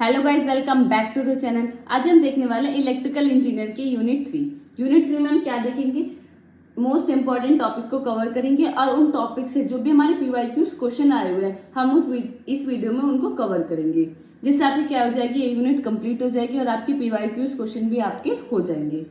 Hello guys, welcome back to the channel. आज हम देखने वाले इलेक्ट्रिकल इंजीनियर की यूनिट 3। यूनिट 3 में हम क्या देखेंगे, मोस्ट इंपॉर्टेंट टॉपिक को कवर करेंगे और उन टॉपिक से जो भी हमारे पीवाईक्यूज क्वेश्चन आए हुए हैं हम इस वीडियो में उनको कवर करेंगे, जिससे आपकी क्या हो जाएगी, ये यूनिट कंप्लीट हो जाएगी और आपकी पीवाईक्यूज क्वेश्चन भी आपके हो जाएंगे।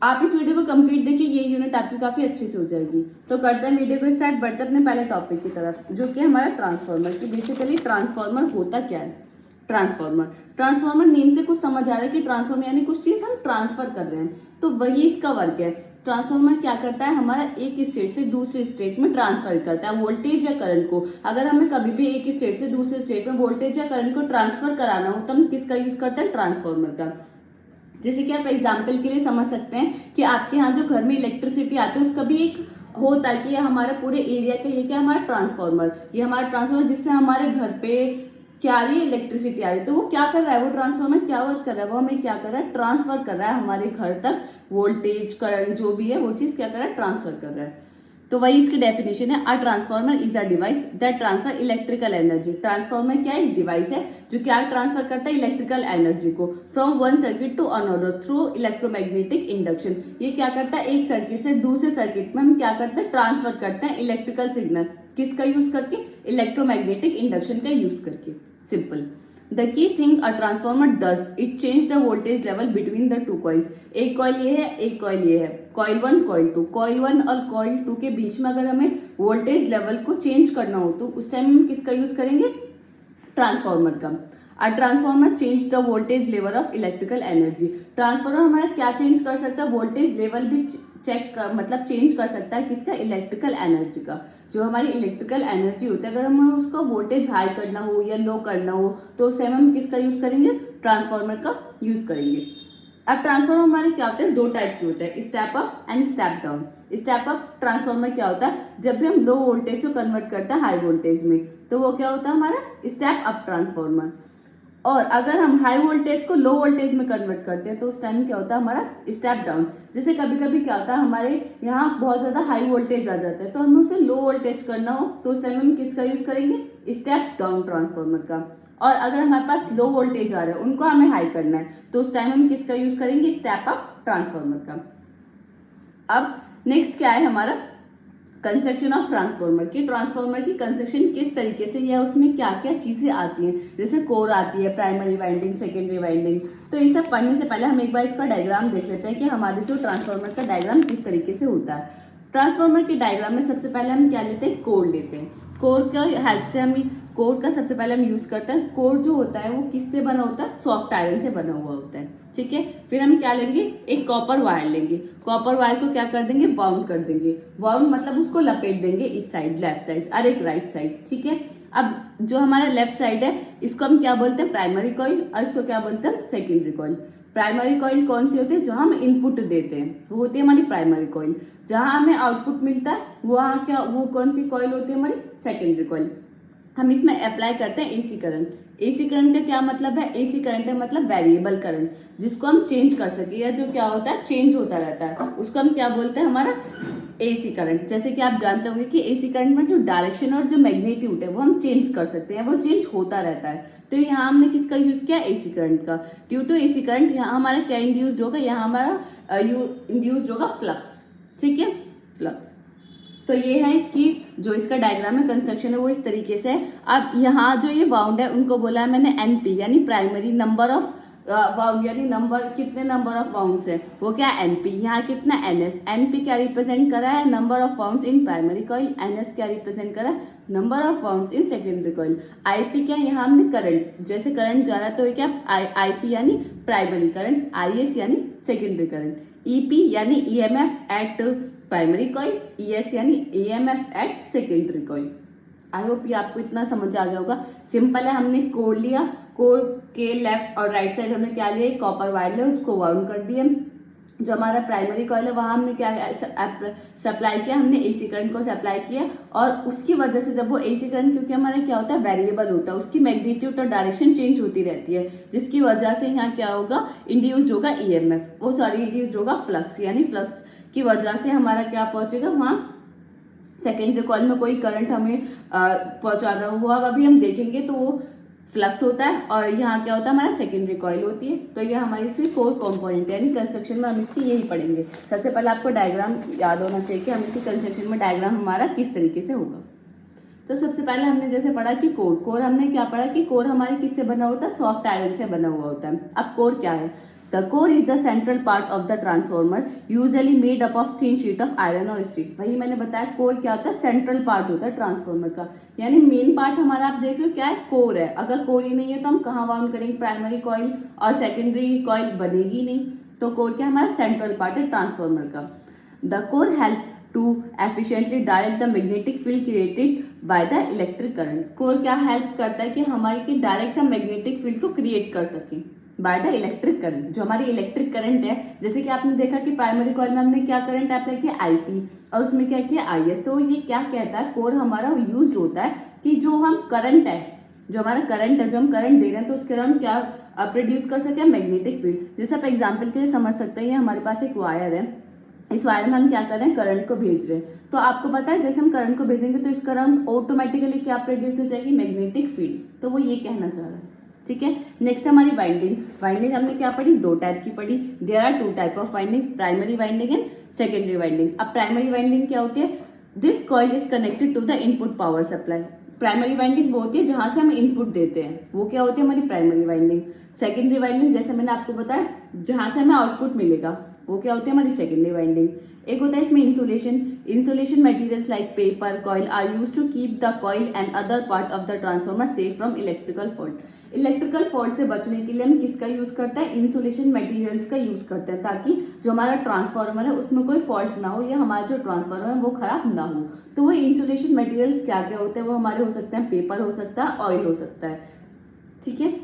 आप इस वीडियो को कंप्लीट देखिए, ये यूनिट आपकी काफी अच्छे से हो जाएगी। तो करते हैं वीडियो को स्टार्ट, बढ़ते अपने पहले टॉपिक की तरफ, जो कि हमारा ट्रांसफार्मर की। बेसिकली ट्रांसफार्मर होता क्या है। ट्रांसफार्मर नेम से कुछ समझ आ रहा है कि ट्रांसफार्मर यानी कुछ चीज हम ट्रांसफर कर रहे हैं, तो वही इसका वर्क है। ट्रांसफार्मर क्या करता है, हमारा एक स्टेट से दूसरे स्टेट में ट्रांसफर करता है वोल्टेज या करंट को। अगर हमें कभी भी एक स्टेट से दूसरे स्टेट में वोल्टेज या करंट को ट्रांसफर कराना हो तो हम किसका यूज करते हैं, ट्रांसफार्मर का। जैसे कि आप एग्जाम्पल के लिए समझ सकते हैं कि आपके यहाँ जो घर में इलेक्ट्रिसिटी आती है उसका भी एक होता है कि ये हमारे पूरे एरिया का, ये क्या हमारा ट्रांसफार्मर, ये हमारा ट्रांसफार्मर जिससे हमारे घर पे क्या आ रही है, इलेक्ट्रिसिटी आ रही है। तो वो क्या कर रहा है, वो ट्रांसफार्मर क्या वर्क कर रहा है, वो हमें क्या कर रहा है, ट्रांसफर कर रहा है हमारे घर तक वोल्टेज करंट जो भी है वो चीज क्या कर रहा है, ट्रांसफर कर रहा है। तो वही इसकी डेफिनेशन है, a transformer is a device that transfer electrical energy. Transformer क्या है, एक डिवाइस है जो क्या ट्रांसफर करता है, इलेक्ट्रिकल एनर्जी को from one circuit to another through electromagnetic induction. ये क्या करता है, एक सर्किट से दूसरे सर्किट में हम क्या करते हैं, ट्रांसफर करते हैं इलेक्ट्रिकल सिग्नल। किसका यूज करके, इलेक्ट्रोमैग्नेटिक इंडक्शन का यूज करके। Simple. The key thing a transformer does, it change the voltage level between the two coils. एक कॉइल ये है, एक कॉइल ये है, कॉइल 1 कॉइल 2। कॉइल 1 और कॉइल 2 के बीच में अगर हमें वोल्टेज लेवल को चेंज करना हो तो उस टाइम हम किसका यूज करेंगे, ट्रांसफार्मर का। A transformer change the voltage level of electrical energy. Transformer हमारा क्या चेंज कर सकता है, वोल्टेज लेवल भी चेक कर, मतलब चेंज कर सकता है किसका, इलेक्ट्रिकल एनर्जी का। जो हमारी इलेक्ट्रिकल एनर्जी होती है, अगर हमें उसका वोल्टेज हाई करना हो या लो करना हो तो उस टाइम हम किसका यूज करेंगे, ट्रांसफार्मर का यूज करेंगे। अब ट्रांसफार्मर हमारे क्या होते हैं, दो टाइप के होते हैं, step up and step down. Step up transformer क्या होता है, जब भी हम लो वोल्टेज को कन्वर्ट करते हैं हाई वोल्टेज में तो वो क्या होता है, हमारा स्टेप अप ट्रांसफार्मर। और अगर हम हाई वोल्टेज को लो वोल्टेज में कन्वर्ट करते हैं तो उस टाइम क्या होता है, हमारा स्टेप डाउन। जैसे कभी कभी क्या होता है, हमारे यहाँ बहुत ज्यादा हाई वोल्टेज आ जाता है तो हमें उसे लो वोल्टेज करना हो तो उस टाइम हम किसका यूज करेंगे, स्टेप डाउन ट्रांसफार्मर का। और अगर हमारे पास लो वोल्टेज आ रहा है उनको हमें हाई करना है तो उस टाइम हम किसका यूज करेंगे, स्टेप अप ट्रांसफार्मर का। अब नेक्स्ट क्या है हमारा, कंस्ट्रक्शन ऑफ ट्रांसफार्मर की। ट्रांसफार्मर की कंस्ट्रक्शन किस तरीके से या उसमें क्या क्या चीजें आती हैं, जैसे कोर आती है, प्राइमरी वाइंडिंग, सेकेंडरी वाइंडिंग। तो ये सब पढ़ने से पहले हम एक बार इसका डायग्राम देख लेते हैं कि हमारे जो ट्रांसफार्मर का डायग्राम किस तरीके से होता है। ट्रांसफार्मर के डायग्राम में सबसे पहले हम क्या लेते हैं, कोर लेते हैं। कोर का हेल्प से हम कोर का सबसे पहले हम यूज करते हैं। कोर जो होता है वो किससे बना होता है, सॉफ्ट आयरन से बना हुआ होता है, ठीक है। फिर हम क्या लेंगे, एक कॉपर वायर लेंगे। कॉपर वायर को क्या कर देंगे, बाउंड कर देंगे। बाउंड मतलब उसको लपेट देंगे इस साइड लेफ्ट साइड और एक राइट साइड, ठीक है। अब जो हमारा लेफ्ट साइड है इसको हम क्या बोलते हैं, प्राइमरी कॉइल, और इसको क्या बोलते हैं, सेकेंडरी कॉइल। प्राइमरी कॉइल कौन सी होती है, जहां हम इनपुट देते हैं वो होती है हमारी प्राइमरी कॉइल। जहां हमें आउटपुट मिलता है वहां क्या, वो कौन सी कॉइल होती है, हमारी सेकेंडरी कॉइल। हम इसमें अप्लाई करते हैं एसी करंट। एसी करंट का क्या मतलब है, एसी करंट का मतलब वेरिएबल करंट, जिसको हम चेंज कर सके या जो क्या होता है चेंज होता रहता है उसको हम क्या बोलते हैं, हमारा एसी करंट। जैसे कि आप जानते होंगे कि एसी करंट में जो डायरेक्शन और जो मैग्नीट्यूड है वो हम चेंज कर सकते हैं, वो चेंज होता रहता है। तो यहाँ हमने किसका यूज किया, एसी करंट का। ड्यू टू एसी करंट यहाँ हमारा क्या इंड्यूस्ड होगा, यहाँ हमारा इंड्यूस्ड होगा फ्लक्स, ठीक है, फ्लक्स। तो ये है इसकी जो इसका डायग्राम है, कंस्ट्रक्शन है वो इस तरीके से है। अब यहाँ जो ये बाउंड है उनको बोला है मैंने एनपी, यानी प्राइमरी नंबर ऑफ बाउंड, यानी नंबर, कितने नंबर ऑफ बाउंड्स है वो क्या एनपी। यहाँ कितना एनएस, एनपी क्या रिप्रेजेंट कर रहा है, number of bounds in primary coil. NS क्या रिप्रेजेंट कर रहा है, number of bounds in secondary coil. IP क्या, यहाँ हमने करंट, जैसे करंट जा रहा है तो ये क्या आईपी यानी प्राइमरी करंट, आईएस यानी सेकेंडरी करंट, ईपी यानी EMF at primary coil, ES यानी EMF at secondary coil. I hope ये आपको इतना समझ आ गया होगा। सिंपल है, हमने कोर लिया, कोर के लेफ्ट और राइट साइड हमने क्या लिया, कॉपर वायर लिया, उसको वाउंड कर दिया। जो हमारा प्राइमरी कॉइल है वहां हमने क्या सप्लाई किया, हमने एसी करंट को सप्लाई किया। और उसकी वजह से जब वो एसी करंट, क्योंकि हमारा क्या होता है वेरिएबल होता है, उसकी मैग्नीट्यूड और डायरेक्शन चेंज होती रहती है, जिसकी वजह से यहाँ क्या होगा, इंड्यूस्ड होगा ईएमएफ, वो सॉरी इंड्यूस्ड होगा फ्लक्स, यानी फ्लक्स की वजह से हमारा क्या पहुंचेगा, वहां सेकेंडरी कॉइल में कोई करंट हमें पहुंचाना हुआ, अब अभी हम देखेंगे तो वो फ्लक्स होता है और यहाँ क्या होता है हमारा सेकेंडरी कॉइल होती है। तो ये हमारी इसकी कोर कंपोनेंट है, यानी कंस्ट्रक्शन में हम इसकी यही पढ़ेंगे। सबसे पहले आपको डायग्राम याद होना चाहिए कि हम इसकी कंस्ट्रक्शन में डायग्राम हमारा किस तरीके से होगा। तो सबसे पहले हमने जैसे पढ़ा कि कोर हमने क्या पढ़ा कि कोर हमारे किससे बना होता है, सॉफ्ट आयरन से बना हुआ होता है। अब कोर क्या है, the core is the central part of the transformer usually made up of thin sheet of iron और स्टील। वही मैंने बताया कोर क्या होता है, सेंट्रल पार्ट होता है ट्रांसफॉर्मर का, यानी मेन पार्ट हमारा आप देख रहे हो क्या है, कोर है। अगर कोर ही नहीं है तो हम कहाँ वाउंड करेंगे, प्राइमरी कॉइल और सेकेंडरी कॉइल बनेगी नहीं। तो कोर क्या हमारा सेंट्रल पार्ट है ट्रांसफॉर्मर का। The core help to efficiently direct the magnetic field created by the electric current। Core क्या हेल्प करता है कि हमारी की डायरेक्ट हम मैग्नेटिक फील्ड को क्रिएट कर सकें बाय द इलेक्ट्रिक करंट। जो हमारी इलेक्ट्रिक करंट है, जैसे कि आपने देखा कि प्राइमरी कॉइल में हमने क्या करंट अप्लाई किया, आईपी, और उसमें क्या किया, आईएस। तो ये क्या कहता है, कोर हमारा यूज होता है कि जो हम करंट है, जो हमारा करंट है, जो हम करंट दे रहे हैं तो उसके अराउंड क्या प्रोड्यूस कर सके, मैग्नेटिक फील्ड। जैसे आप एग्जाम्पल के लिए समझ सकते हैं, हमारे पास एक वायर है, इस वायर में हम क्या कर रहे हैं, करंट को भेज रहे हैं। तो आपको पता है जैसे हम करंट को भेजेंगे तो इसका अराउंड ऑटोमेटिकली क्या प्रोड्यूस हो जाएगी, मैग्नेटिक फील्ड। तो वो ये कहना चाह रहा है, ठीक है। नेक्स्ट हमारी वाइंडिंग हमने क्या पढ़ी, दो टाइप की पढ़ी। There are two type of winding, primary winding and secondary winding. अब प्राइमरी वाइंडिंग क्या होती है, this coil is connected to the input power supply. Primary winding वो होती है जहां से हम इनपुट देते हैं, वो क्या होती है हमारी प्राइमरी वाइंडिंग। सेकेंडरी वाइंडिंग जैसे मैंने आपको बताया जहां से हमें आउटपुट मिलेगा, वो क्या होती है हमारी सेकेंडरी वाइंडिंग। एक होता है इसमें insulation materials like paper coil are use to keep the coil and other part of the transformer safe from electrical fault. Electrical fault से बचने के लिए हम किसका यूज करते हैं, इंसुलेशन मटेरियल्स का यूज करते हैं, ताकि जो हमारा ट्रांसफॉर्मर है उसमें कोई फॉल्ट ना हो या हमारा जो ट्रांसफॉर्मर है वो खराब ना हो। तो वो इंसुलेशन मटेरियल्स क्या क्या होते हैं, वो हमारे हो सकते हैं पेपर हो सकता है, ऑयल हो सकता है, ठीक है।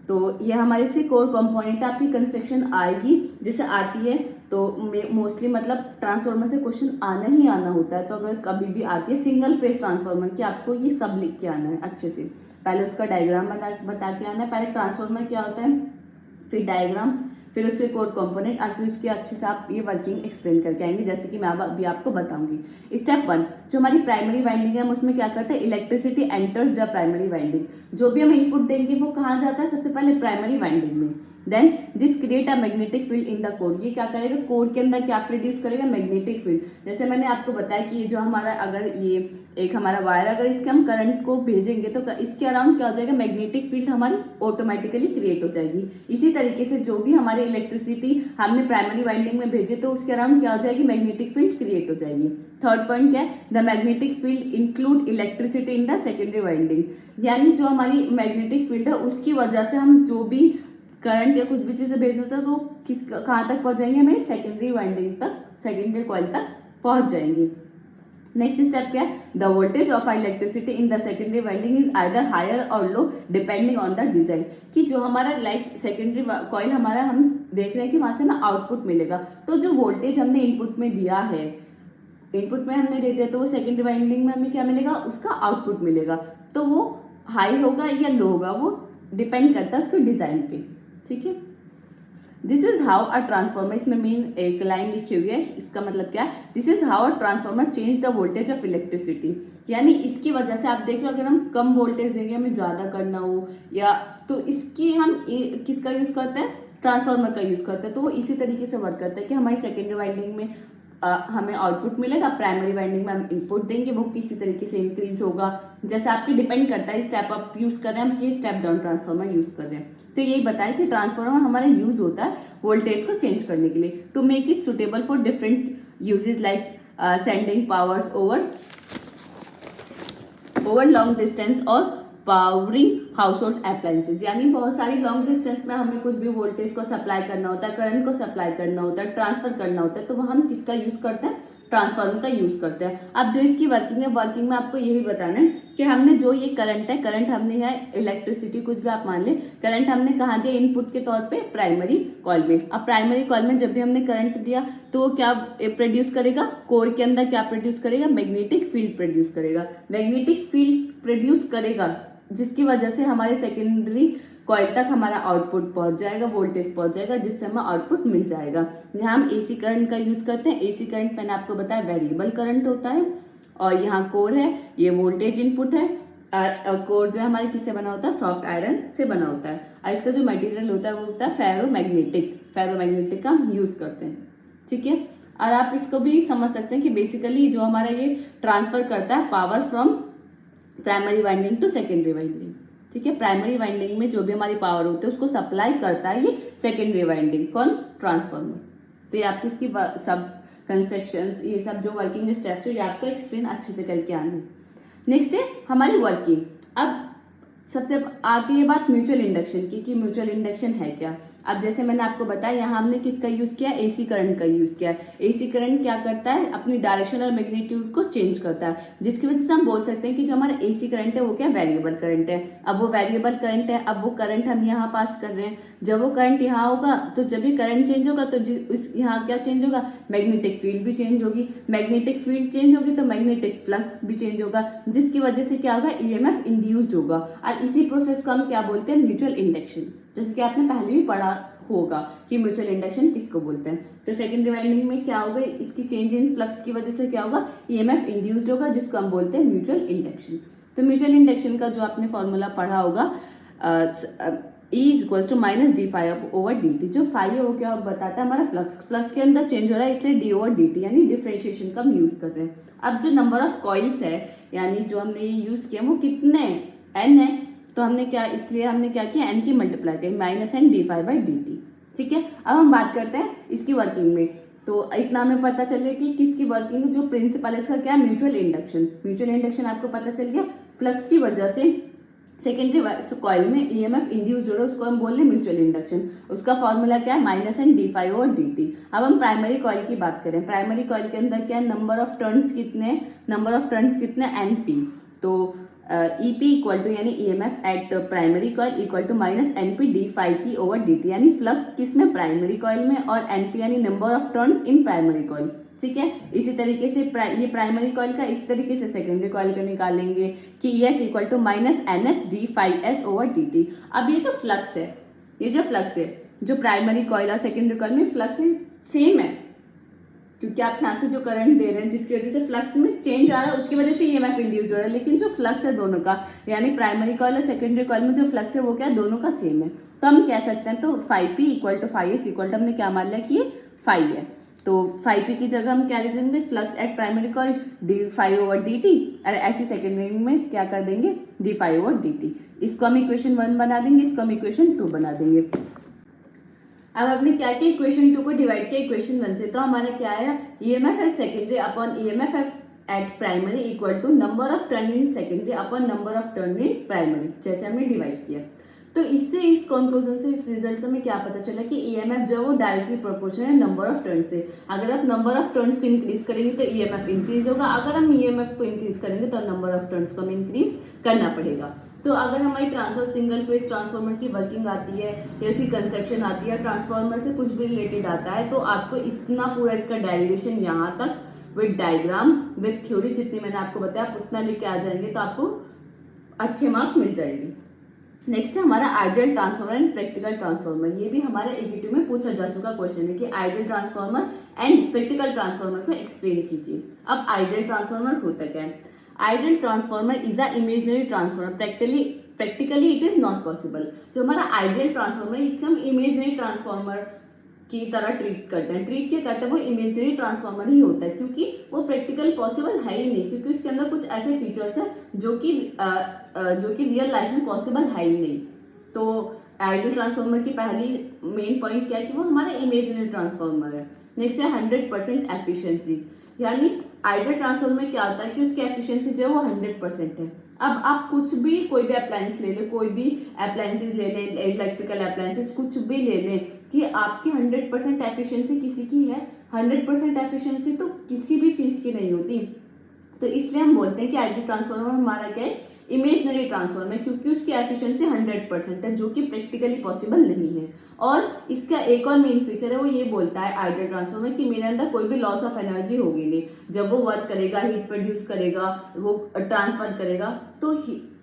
तो ये हमारे से कोर कंपोनेंट आपकी कंस्ट्रक्शन आएगी, जैसे आती है तो मोस्टली मतलब ट्रांसफार्मर से क्वेश्चन आना ही आना होता है। तो अगर कभी भी आती है सिंगल फेज ट्रांसफार्मर की, आपको ये सब लिख के आना है अच्छे से। पहले उसका डायग्राम बता के आना है, पहले ट्रांसफार्मर क्या होता है, फिर डायग्राम, फिर उसके कोर कंपोनेंट, और फिर उसके अच्छे से आप ये वर्किंग एक्सप्लेन करके आएंगे, जैसे कि मैं अभी आपको बताऊंगी। स्टेप 1, जो हमारी प्राइमरी वाइंडिंग है हम उसमें क्या करते हैं, electricity enters the primary winding. जो भी हम इनपुट देंगे वो कहाँ जाता है, सबसे पहले प्राइमरी वाइंडिंग में। Then this create a magnetic field in the core. ये क्या करेगा, कोर के अंदर क्या प्रोड्यूस करेगा, मैग्नेटिक फील्ड। जैसे मैंने आपको बताया कि ये जो हमारा अगर ये एक हमारा वायर, अगर इसके हम करंट को भेजेंगे तो इसके अराउंड क्या हो जाएगा, मैग्नेटिक फील्ड हमारी ऑटोमेटिकली क्रिएट हो जाएगी। इसी तरीके से जो भी हमारे इलेक्ट्रिसिटी हमने प्राइमरी वाइंडिंग में भेजे तो उसके अराउंड क्या हो जाएगी, मैग्नेटिक फील्ड क्रिएट हो जाएगी। थर्ड पॉइंट क्या है, the magnetic field include electricity in the secondary winding. यानी जो हमारी मैग्नेटिक फील्ड है उसकी वजह से हम जो भी करंट या कुछ भी चीजें भेजना होता है तो किस कहाँ तक पहुंच जाएंगे, हमें सेकेंडरी वाइंडिंग तक, सेकेंडरी कॉइल तक पहुंच जाएंगे। नेक्स्ट स्टेप क्या है, the voltage of electricity in the secondary winding is either higher और low depending on the design. कि जो हमारा लाइक सेकेंडरी कॉइल हमारा हम देख रहे हैं कि वहां से हमें आउटपुट मिलेगा, तो जो वोल्टेज हमने इनपुट में दिया है, इनपुट में हमने दे दिया तो वो सेकेंडरी वाइंडिंग में हमें क्या मिलेगा, उसका आउटपुट मिलेगा। तो वो हाई होगा या लो होगा, वो डिपेंड करता है उसके डिजाइन पे, ठीक है। This is how a transformer, इसमें मेन एक लाइन लिखी हुई है, इसका मतलब क्या है, this is how a transformer change the voltage of electricity. यानी इसकी वजह से आप देख लो अगर हम कम वोल्टेज देंगे, हमें ज्यादा करना हो या तो इसकी हम किसका यूज करते हैं, ट्रांसफॉर्मर का यूज करते हैं। तो वो इसी तरीके से वर्क करता है कि हमारी सेकेंडरी वाइंडिंग में हमें आउटपुट मिलेगा, प्राइमरी वाइंडिंग में हम इनपुट देंगे, वो किसी तरीके से इंक्रीज होगा। जैसे आपके डिपेंड करता है स्टेप अप यूज कर रहे हैं हम, ये स्टेप डाउन ट्रांसफॉर्मर यूज कर रहे हैं। तो यही बताया कि ट्रांसफॉर्मर हमारा यूज होता है वोल्टेज को चेंज करने के लिए, to make it suitable for different usages like sending powers over long distance और पावरिंग हाउस होल्ड अप्लायंसेज। यानी बहुत सारी लॉन्ग डिस्टेंस में हमें कुछ भी वोल्टेज को सप्लाई करना होता है, करंट को सप्लाई करना होता है, ट्रांसफर करना होता है, तो वह हम किसका यूज करते हैं, ट्रांसफार्मर का यूज करते हैं। अब जो इसकी वर्किंग है, वर्किंग में आपको यही बताना है कि हमने जो ये करंट है, करंट हमने है इलेक्ट्रिसिटी कुछ भी आप मान ले, करंट हमने कहाँ दिया, इनपुट के तौर पे प्राइमरी कॉइल में। अब प्राइमरी कॉइल में जब भी हमने करंट दिया तो वो क्या प्रोड्यूस करेगा, कोर के अंदर क्या प्रोड्यूस करेगा, मैग्नेटिक फील्ड प्रोड्यूस करेगा। मैग्नेटिक फील्ड प्रोड्यूस करेगा जिसकी वजह से हमारे सेकेंडरी कॉइल तक हमारा आउटपुट पहुंच जाएगा, वोल्टेज पहुंच जाएगा, जिससे हमें आउटपुट मिल जाएगा। यहाँ हम एसी करंट का यूज करते हैं। एसी करंट मैंने आपको बताया वेरिएबल करंट होता है, और यहाँ कोर है, ये वोल्टेज इनपुट है, कोर जो है हमारे किससे बना होता है, सॉफ्ट आयरन से बना होता है, और इसका जो मटेरियल होता है वो होता है फेरोमैग्नेटिक का हम यूज करते हैं, ठीक है। और आप इसको भी समझ सकते हैं कि बेसिकली जो हमारा ये ट्रांसफर करता है power from primary winding to secondary winding, ठीक है। प्राइमरी वाइंडिंग में जो भी हमारी पावर होती है उसको सप्लाई करता है ये सेकेंडरी वाइंडिंग, कौन, ट्रांसफार्मर। तो ये आपकी इसकी सब कंस्ट्रक्शंस, ये सब जो वर्किंग स्टेप्स है ये आपको एक्सप्लेन अच्छे से करके आने। नेक्स्ट है हमारी वर्किंग। अब सबसे आती है बात म्यूचुअल इंडक्शन की कि म्यूचुअल इंडक्शन है क्या। अब जैसे मैंने आपको बताया यहाँ हमने किसका यूज किया, एसी करंट का यूज किया। एसी करंट क्या करता है, अपनी डायरेक्शन और मैग्नीट्यूड को चेंज करता है, जिसकी वजह से हम बोल सकते हैं कि जो हमारा एसी करंट है वो क्या, वेरिएबल करंट है। अब वो वेरिएबल करंट है, अब वो करंट हम यहाँ पास कर रहे हैं, जब वो करंट यहाँ होगा तो जब भी करंट चेंज होगा तो यहाँ क्या चेंज होगा, मैग्नेटिक फील्ड भी चेंज होगी, मैग्नेटिक फील्ड चेंज होगी तो मैग्नेटिक फ्लक्स भी चेंज होगा, जिसकी वजह से क्या होगा, ईएमएफ इंड्यूस्ड होगा। और इसी प्रोसेस को हम क्या बोलते हैं, म्यूचुअल इंडक्शन, जैसे कि आपने पहले भी पढ़ा होगा कि म्यूचुअल इंडक्शन किसको बोलते हैं। तो सेकेंडरी वाइंडिंग में क्या होगा, इसकी चेंज इन फ्लक्स की वजह से क्या होगा, ईएमएफ इंड्यूस्ड होगा, जिसको हम बोलते हैं म्यूचुअल इंडक्शन। तो म्यूचुअल इंडक्शन का जो आपने फॉर्मूला पढ़ा होगा, E = -d∅/dt, जो फाई है वो क्या बताता है, हमारा फ्लक्स के अंदर चेंज हो रहा है, इसलिए d/dt यानी डिफरेंशिएशन का हम यूज कर रहे हैं। अब जो नंबर ऑफ कॉइल्स है यानी जो हमने ये यूज किया वो कितने, n है, तो हमने क्या, इसलिए हमने क्या किया, n की मल्टीप्लाई की -n/d∅/dt, ठीक है। अब हम बात करते हैं इसकी वर्किंग में। तो इतना हमें पता चल गया कि किसकी वर्किंग, जो प्रिंसिपल है इसका क्या, म्यूचुअल इंडक्शन। म्यूचुअल इंडक्शन आपको पता चल गया, फ्लक्स की वजह से सेकेंडरी कॉइल में ईएमएफ इंड्यूस हो रहा है, उसको हम बोल रहे हैं म्यूचुअल इंडक्शन। उसका फॉर्मूला क्या है, -n/d∅/dt। अब हम प्राइमरी कॉइल की बात करें, प्राइमरी कॉइल के अंदर क्या है, नंबर ऑफ टर्न्स कितने, Np। तो EP यानी EMF at primary coil equal to -Np/d∅p/dt, यानी फ्लक्स किसमें, प्राइमरी कॉइल में, और Np यानी number of turns in primary coil, ठीक है। इसी तरीके से ये प्राइमरी कॉइल का इस तरीके से सेकेंडरी कॉइल का निकालेंगे कि ES = -nsd∅s/dt। अब ये जो फ्लक्स है, जो प्राइमरी कॉइल और सेकेंडरी कॉइल में फ्लक्स सेम है, क्योंकि आप यहाँ से जो करंट दे रहे हैं जिसकी वजह से फ्लक्स में चेंज आ रहा है उसकी वजह से ईएमएफ इंड्यूस हो रहा है, लेकिन जो फ्लक्स है दोनों का, यानी प्राइमरी कॉइल और सेकेंडरी कॉइल में जो फ्लक्स है वो क्या, दोनों का सेम है। तो हम कह सकते हैं, तो φp = φs हमने क्या मान लिया कि ये फाई है, तो φp की जगह हम क्या लिख देंगे, flux eight primary coil d∅/dt, और ऐसी सेकेंडरी में क्या कर देंगे, d∅/dt। इसको हम इक्वेशन 1 बना देंगे, इसको हम इक्वेशन 2 बना देंगे। अब आपने क्या किया, इक्वेशन 2 को डिवाइड किया इक्वेशन 1 से, तो हमारा क्या आया, EMF at secondary upon EMF at primary equal to number of turn in secondary upon number of turn in primary, जैसे हमने डिवाइड किया। तो इससे, इस कंक्लूजन से, इस रिजल्ट से हमें क्या पता चला कि ईएमएफ जो है वो डायरेक्टली प्रोपोर्शनल है नंबर ऑफ टर्न से। अगर आप नंबर ऑफ टर्न्स को इंक्रीज करेंगे तो ईएमएफ इंक्रीज होगा, अगर हम ईएमएफ को इंक्रीज करेंगे तो नंबर ऑफ टर्न्स को हमें इंक्रीज करना पड़ेगा। तो अगर हमारी ट्रांसफर सिंगल फेज ट्रांसफार्मर की वर्किंग आती है या उसकी कंस्ट्रक्शन आती है, ट्रांसफार्मर से कुछ भी रिलेटेड आता है, तो आपको इतना पूरा इसका डेरिवेशन यहाँ तक विद डायग्राम विद थ्योरी जितनी मैंने आपको बताया आप उतना लेके आ जाएंगे तो आपको अच्छे मार्क्स मिल जाएंगे। नेक्स्ट है हमारा ideal transformer and practical transformer. ये भी हमारे एकेटीव में पूछा जा चुका क्वेश्चन है कि ideal transformer and practical transformer को एक्सप्लेन कीजिए। अब आइडियल ट्रांसफार्मर होता क्या है, ideal transformer is a imaginary transformer, practically it is not possible. जो हमारा आइडियल ट्रांसफार्मर है इसको हम इमेजिनरी ट्रांसफार्मर की तरह ट्रीट करते हैं, वो इमेजिनरी ट्रांसफार्मर ही होता है, क्योंकि वो प्रैक्टिकल पॉसिबल है ही नहीं, क्योंकि उसके अंदर कुछ ऐसे फीचर्स हैं जो कि रियल लाइफ में पॉसिबल है ही नहीं। तो आइडियल ट्रांसफार्मर की पहली मेन पॉइंट क्या है कि वो हमारा इमेजिनरी ट्रांसफार्मर है। नेक्स्ट है 100% एफिशिएंसी, यानी आइडियल ट्रांसफार्मर में क्या होता है कि उसकी एफिशिएंसी जो है वो 100% है। अब आप कुछ भी, कोई भी अप्लायंस ले लें, कोई भी अप्लायंसेस ले लें, इलेक्ट्रिकल अप्लायंसेस कुछ भी ले लें, कि आपकी 100% एफिशिएंसी किसी की है, 100% एफिशिएंसी तो किसी भी चीज़ की नहीं होती। तो इसलिए हम बोलते हैं कि आइडियल ट्रांसफार्मर हमारा क्या है, इमेजिनरी ट्रांसफार्मर, क्योंकि उसकी एफिशिएंसी 100% है, जो कि प्रैक्टिकली पॉसिबल नहीं है। और इसका एक और मेन फीचर है, वो ये बोलता है आइडियल ट्रांसफार्मर कि मेरे अंदर कोई भी लॉस ऑफ एनर्जी होगी नहीं, जब वो वर्क करेगा, हीट प्रोड्यूस करेगा, वो ट्रांसफर करेगा, तो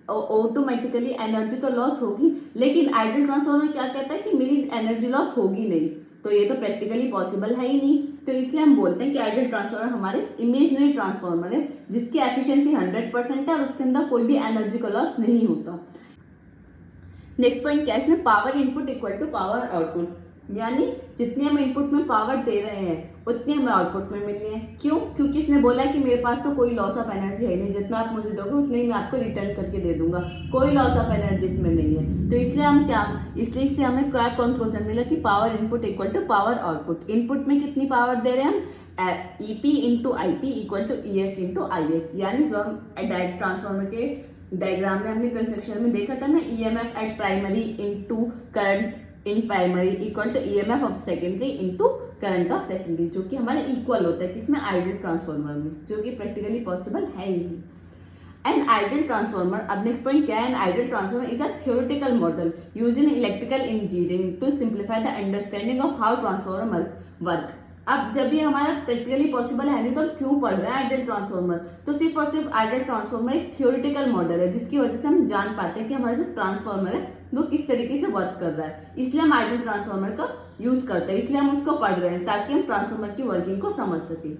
ऑटोमेटिकली एनर्जी तो लॉस होगी, लेकिन आइडियल ट्रांसफार्मर क्या कहता है कि मेरी एनर्जी लॉस होगी नहीं, तो ये तो प्रैक्टिकली पॉसिबल है ही नहीं, तो इसलिए हम बोलते हैं कि आइडियल ट्रांसफार्मर हमारे इमेजिनरी ट्रांसफार्मर है जिसकी एफिशिएंसी 100% है और उसके अंदर कोई भी एनर्जी का लॉस नहीं होता। नेक्स्ट पॉइंट क्या है इसमें, power input equal to power output, यानी जितनी हम इनपुट में पावर दे रहे हैं उतनी हमें आउटपुट में मिलनी है। क्यों? क्योंकि इसने बोला कि मेरे पास तो कोई लॉस ऑफ एनर्जी है नहीं, जितना आप मुझे दोगे उतना ही मैं आपको रिटर्न करके दे दूंगा, कोई लॉस ऑफ एनर्जी इसमें नहीं है। तो इसलिए हम क्या, इसलिए इससे हमें क्या कंक्लूजन मिला कि power input equal to power output. Input में कितनी पावर दे रहे हैं हम, EP into IP equal to ES into IS, यानी जो हम डायरेक्ट ट्रांसफार्मर के डायग्राम में हमने कंस्ट्रक्शन में देखा था ना, EMF at primary into current in primary equal to EMF of secondary into current of secondary, जो कि हमारे इक्वल होता है किसमें, आइडियल ट्रांसफार्मर में, जो कि प्रैक्टिकली पॉसिबल है ही नहीं। एन आइडियल ट्रांसफार्मर, अब नेक्स्ट पॉइंट क्या है, an ideal transformer is a theoretical model used in electrical engineering to simplify the understanding of how transformer work. अब जब ये हमारा प्रैक्टिकली पॉसिबल है नहीं तो हम क्यों पढ़ रहे हैं आइडियल ट्रांसफार्मर, तो सिर्फ और सिर्फ आइडियल ट्रांसफार्मर एक थियोरेटिकल मॉडल है जिसकी वजह से हम जान पाते हैं कि हमारा जो ट्रांसफार्मर है वो किस तरीके से वर्क कर रहा है, इसलिए हम आइडियल ट्रांसफार्मर का यूज करते हैं, इसलिए हम उसको पढ़ रहे हैं ताकि हम ट्रांसफार्मर की वर्किंग को समझ सकें।